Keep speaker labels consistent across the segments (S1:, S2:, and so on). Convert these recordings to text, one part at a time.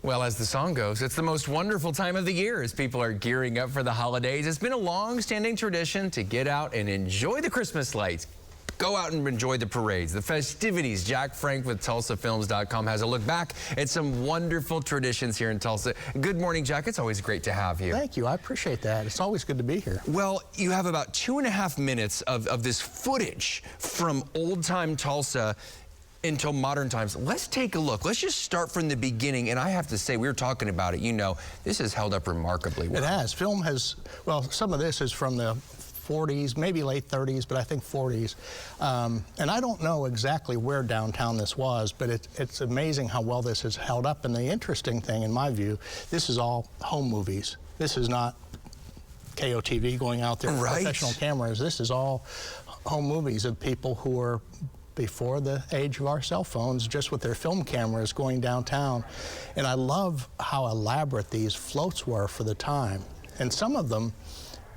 S1: Well, as the song goes, it's the most wonderful time of the year as people are gearing up for the holidays. It's been a long-standing tradition to get out and enjoy the Christmas lights. Go out and enjoy the parades, the festivities. Jack Frank with TulsaFilms.com has a look back at some wonderful traditions here in Tulsa. Good morning, Jack. It's always great to have you.
S2: Thank you. I appreciate that. It's always good to be here.
S1: Well, you have about 2.5 minutes of this footage from old-time Tulsa until modern times. Let's take a look. Let's just start from the beginning. And I have to say, we were talking about it, you know, this has held up remarkably well.
S2: It has. Film has, well, some of this is from the 40s, maybe late 30s, but I think 40s. And I don't know exactly where downtown this was, but it's amazing how well this has held up. And the interesting thing, in my view, this is all home movies. This is not KOTV going out there with professional cameras. This is all home movies of people who are before the age of our cell phones, just with their film cameras going downtown. And I love how elaborate these floats were for the time. And some of them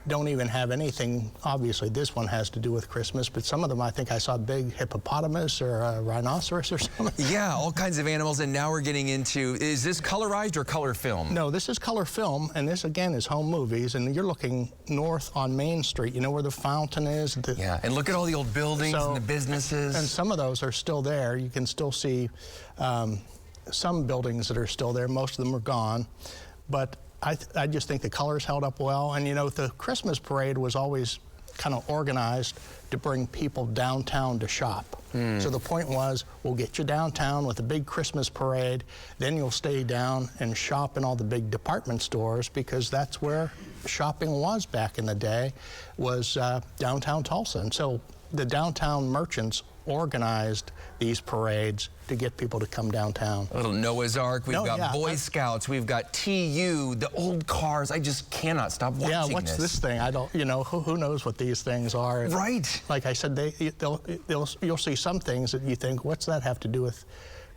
S2: don't even have anything, obviously this one has to do with Christmas, but some of them I think I saw a big hippopotamus or a rhinoceros or something.
S1: Yeah, all kinds of animals, and now we're getting into, is this colorized or color film?
S2: No, this is color film, and this again is home movies, and you're looking north on Main Street, you know where the fountain is?
S1: Yeah, and look at all the old buildings and the businesses.
S2: And some of those are still there. You can still see some buildings that are still there. Most of them are gone, but I just think the colors held up well. And you know, the Christmas parade was always kind of organized to bring people downtown to shop. So the point was, we'll get you downtown with a big Christmas parade, then you'll stay down and shop in all the big department stores, because that's where shopping was back in the day, was downtown Tulsa. And so the downtown merchants organized these parades to get people to come downtown.
S1: A little Noah's Ark, we've got Boy Scouts, we've got TU, the old cars. I just cannot stop watching this.
S2: Yeah, what's this thing? I don't, you know, who knows what these things are?
S1: Right.
S2: Like I said, you'll see some things that you think, what's that have to do with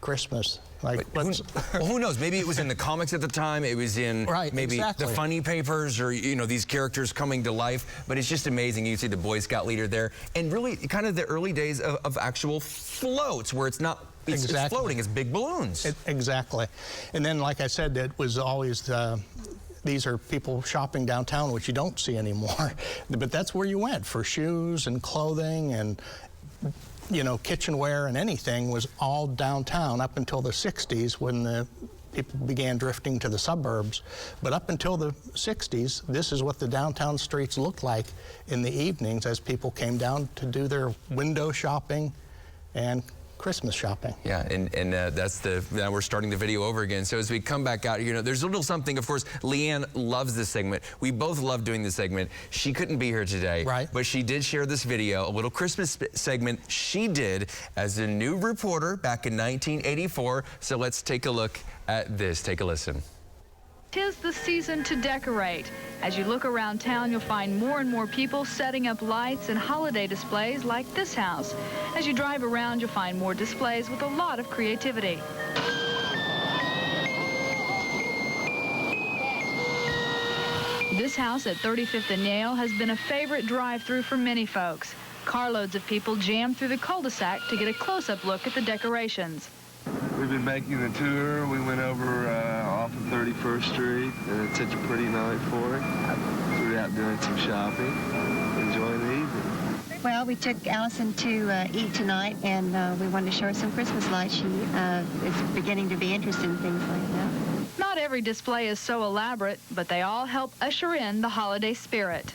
S2: Christmas? Like,
S1: well, who knows? Maybe it was in the comics at the time. It was in the funny papers, or you know, these characters coming to life. But it's just amazing. You see the Boy Scout leader there, and really kind of the early days of actual floats, where it's not it's floating, it's big balloons.
S2: Exactly. And then, like I said, it was always these are people shopping downtown, which you don't see anymore. But that's where you went for shoes and clothing and, you know, kitchenware and anything was all downtown up until the 60s, when the people began drifting to the suburbs. But up until the 60s, this is what the downtown streets looked like in the evenings as people came down to do their window shopping and Christmas shopping.
S1: Yeah, and now we're starting the video over again. So as we come back out, you know, there's a little something. Of course, Leanne loves this segment. We both love doing this segment. She couldn't be here today, but she did share this video, a little Christmas segment she did as a new reporter back in 1984. So let's take a look at this. Take a listen.
S3: 'Tis the season to decorate. As you look around town, you'll find more and more people setting up lights and holiday displays like this house. As you drive around, you'll find more displays with a lot of creativity. This house at 35th and Yale has been a favorite drive-through for many folks. Carloads of people jammed through the cul-de-sac to get a close-up look at the decorations.
S4: We've been making the tour. We went over off of 31st Street, and it's such a pretty night for it. We were out doing some shopping, enjoying the evening.
S5: Well, we took Allison to eat tonight, and we wanted to show her some Christmas lights. She is beginning to be interested in things like that.
S3: Not every display is so elaborate, but they all help usher in the holiday spirit.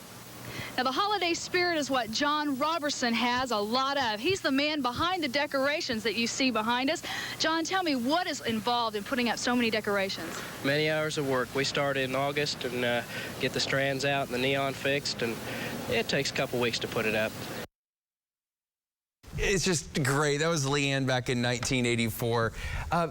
S6: Now, the holiday spirit is what John Robertson has a lot of. He's the man behind the decorations that you see behind us. John, tell me, what is involved in putting up so many decorations?
S7: Many hours of work. We started in August and get the strands out and the neon fixed, and it takes a couple weeks to put it up.
S1: It's just great. That was Leanne back in 1984.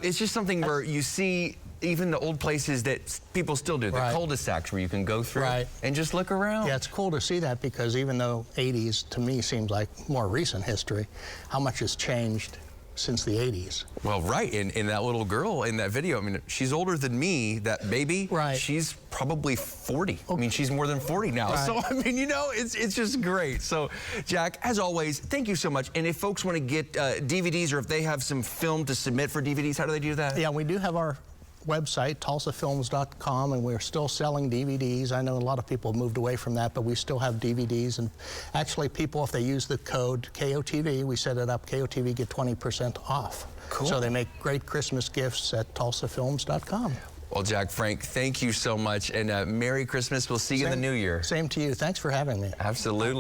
S1: It's just something where you see even the old places that people still do, the cul-de-sacs where you can go through and just look around.
S2: Yeah, it's cool to see that, because even though 80s to me seems like more recent history, how much has changed since the 80s.
S1: Well, right, and that little girl in that video, I mean, she's older than me, that baby.
S2: Right.
S1: She's probably 40. I mean, she's more than 40 now. Right. So, I mean, you know, it's just great. So, Jack, as always, thank you so much. And if folks want to get DVDs, or if they have some film to submit for DVDs, how do they do that?
S2: Yeah, we do have our website, tulsafilms.com, and we're still selling DVDs. I know a lot of people have moved away from that, but we still have DVDs. And actually, people, if they use the code KOTV, we set it up, KOTV, get 20% off.
S1: Cool.
S2: So they make great Christmas gifts at tulsafilms.com.
S1: Well, Jack, Frank, thank you so much, and Merry Christmas. We'll see you in the new year.
S2: Same to you. Thanks for having me.
S1: Absolutely.